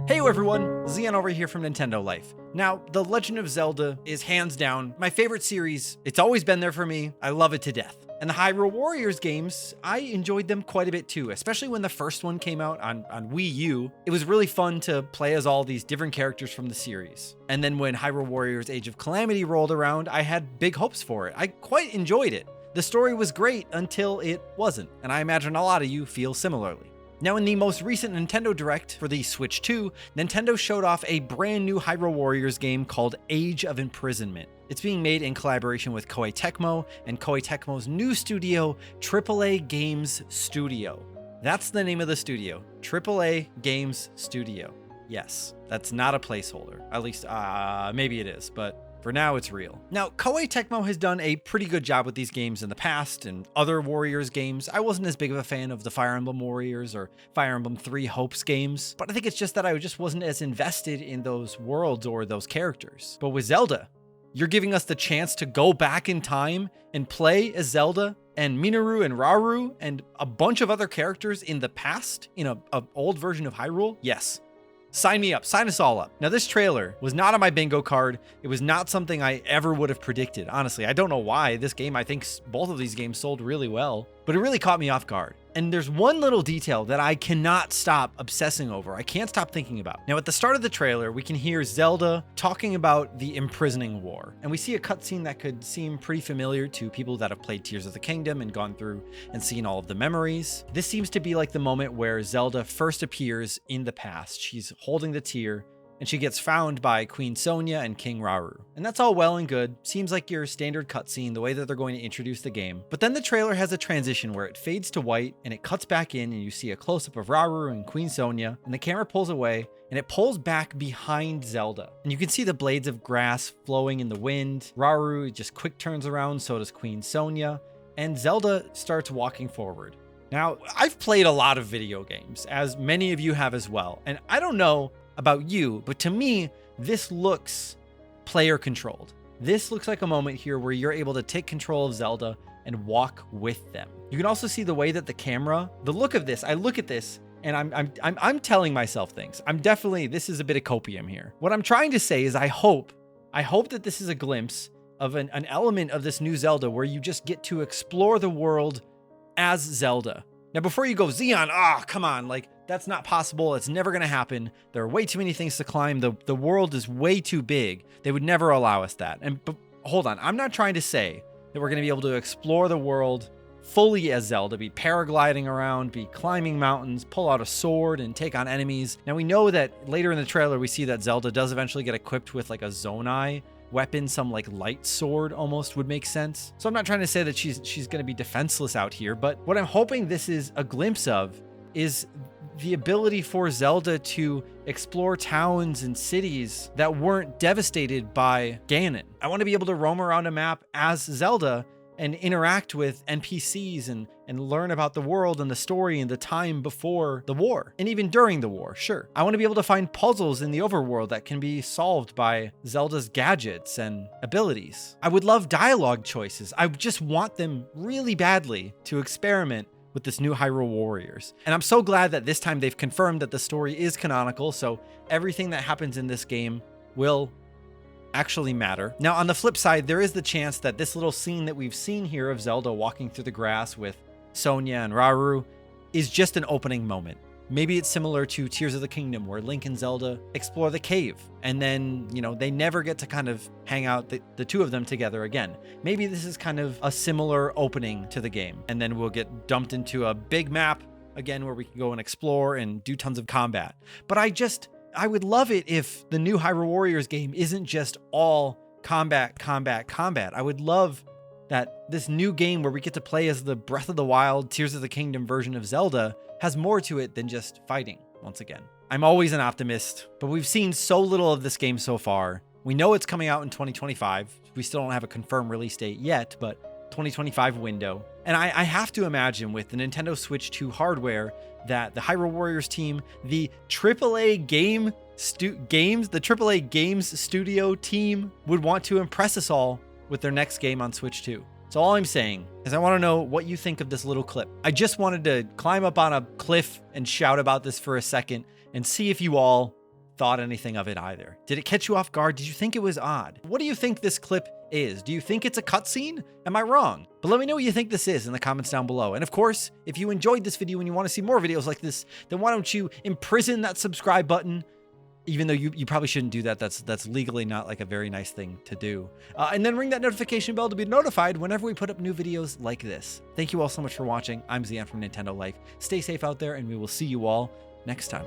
Hey everyone, Zion over here from Nintendo Life. Now, The Legend of Zelda is hands down my favorite series. It's always been there for me. I love it to death. And the Hyrule Warriors games, I enjoyed them quite a bit too, especially when the first one came out on Wii U. It was really fun to play as all these different characters from the series. And then when Hyrule Warriors Age of Calamity rolled around, I had big hopes for it. I quite enjoyed it. The story was great until it wasn't, and I imagine a lot of you feel similarly. Now, in the most recent Nintendo Direct for the Switch 2, Nintendo showed off a brand new Hyrule Warriors game called Age of Imprisonment. It's being made in collaboration with Koei Tecmo and Koei Tecmo's new studio, AAA Games Studio. That's the name of the studio, AAA Games Studio. Yes, that's not a placeholder. At least, maybe it is, but for now, it's real. Now, Koei Tecmo has done a pretty good job with these games in the past and other Warriors games. I wasn't as big of a fan of the Fire Emblem Warriors or Fire Emblem Three Hopes games, but I think it's just that I just wasn't as invested in those worlds or those characters. But with Zelda, you're giving us the chance to go back in time and play as Zelda and Minoru and Rauru and a bunch of other characters in the past in an old version of Hyrule? Yes. Sign me up, sign us all up. Now, this trailer was not on my bingo card. It was not something I ever would have predicted. Honestly, I don't know why. This game, I think both of these games sold really well, but it really caught me off guard. And there's one little detail that I cannot stop obsessing over. I can't stop thinking about. Now, at the start of the trailer, we can hear Zelda talking about the imprisoning war. And we see a cutscene that could seem pretty familiar to people that have played Tears of the Kingdom and gone through and seen all of the memories. This seems to be like the moment where Zelda first appears in the past. She's holding the tear, and she gets found by Queen Sonia and King Rauru. And that's all well and good. Seems like your standard cutscene, the way that they're going to introduce the game. But then the trailer has a transition where it fades to white and it cuts back in and you see a close-up of Rauru and Queen Sonia, and the camera pulls away and it pulls back behind Zelda. And you can see the blades of grass flowing in the wind. Rauru just quick turns around, so does Queen Sonia, and Zelda starts walking forward. Now, I've played a lot of video games, as many of you have as well, and I don't know about you, but to me, this looks player controlled. This looks like a moment here where you're able to take control of Zelda and walk with them. You can also see the way that the camera, the look of this, I look at this and I'm telling myself things. This is a bit of copium here. What I'm trying to say is I hope that this is a glimpse of an element of this new Zelda where you just get to explore the world as Zelda. Now, before you go, Zion, come on, like, that's not possible. It's never going to happen. There are way too many things to climb. The world is way too big. They would never allow us that. But hold on. I'm not trying to say that we're going to be able to explore the world fully as Zelda, be paragliding around, be climbing mountains, pull out a sword and take on enemies. Now, we know that later in the trailer, we see that Zelda does eventually get equipped with like a Zonai weapon, some like light sword almost would make sense. So I'm not trying to say that she's going to be defenseless out here, but what I'm hoping this is a glimpse of is the ability for Zelda to explore towns and cities that weren't devastated by Ganon. I want to be able to roam around a map as Zelda and interact with NPCs and learn about the world and the story and the time before the war and even during the war. Sure. I want to be able to find puzzles in the overworld that can be solved by Zelda's gadgets and abilities. I would love dialogue choices. I just want them really badly to experiment with this new Hyrule Warriors. And I'm so glad that this time they've confirmed that the story is canonical, so everything that happens in this game will actually matter. Now, on the flip side, there is the chance that this little scene that we've seen here of Zelda walking through the grass with Sonia and Rauru is just an opening moment. Maybe it's similar to Tears of the Kingdom, where Link and Zelda explore the cave, and then, they never get to kind of hang out, the two of them together again. Maybe this is kind of a similar opening to the game, and then we'll get dumped into a big map again where we can go and explore and do tons of combat. But I would love it if the new Hyrule Warriors game isn't just all combat. I would love that this new game where we get to play as the Breath of the Wild, Tears of the Kingdom version of Zelda has more to it than just fighting once again. I'm always an optimist, but we've seen so little of this game so far. We know it's coming out in 2025. We still don't have a confirmed release date yet, but 2025 window. And I have to imagine with the Nintendo Switch 2 hardware that the Hyrule Warriors team, the AAA Games Studio team would want to impress us all with their next game on Switch 2. So all I'm saying is I want to know what you think of this little clip. I just wanted to climb up on a cliff and shout about this for a second and see if you all thought anything of it either. Did it catch you off guard? Did you think it was odd? What do you think this clip is? Do you think it's a cutscene? Am I wrong? But let me know what you think this is in the comments down below. And of course, if you enjoyed this video and you want to see more videos like this, then why don't you imprison that subscribe button? Even though you probably shouldn't do that. That's legally not like a very nice thing to do. And then ring that notification bell to be notified whenever we put up new videos like this. Thank you all so much for watching. I'm Zian from Nintendo Life. Stay safe out there, and we will see you all next time.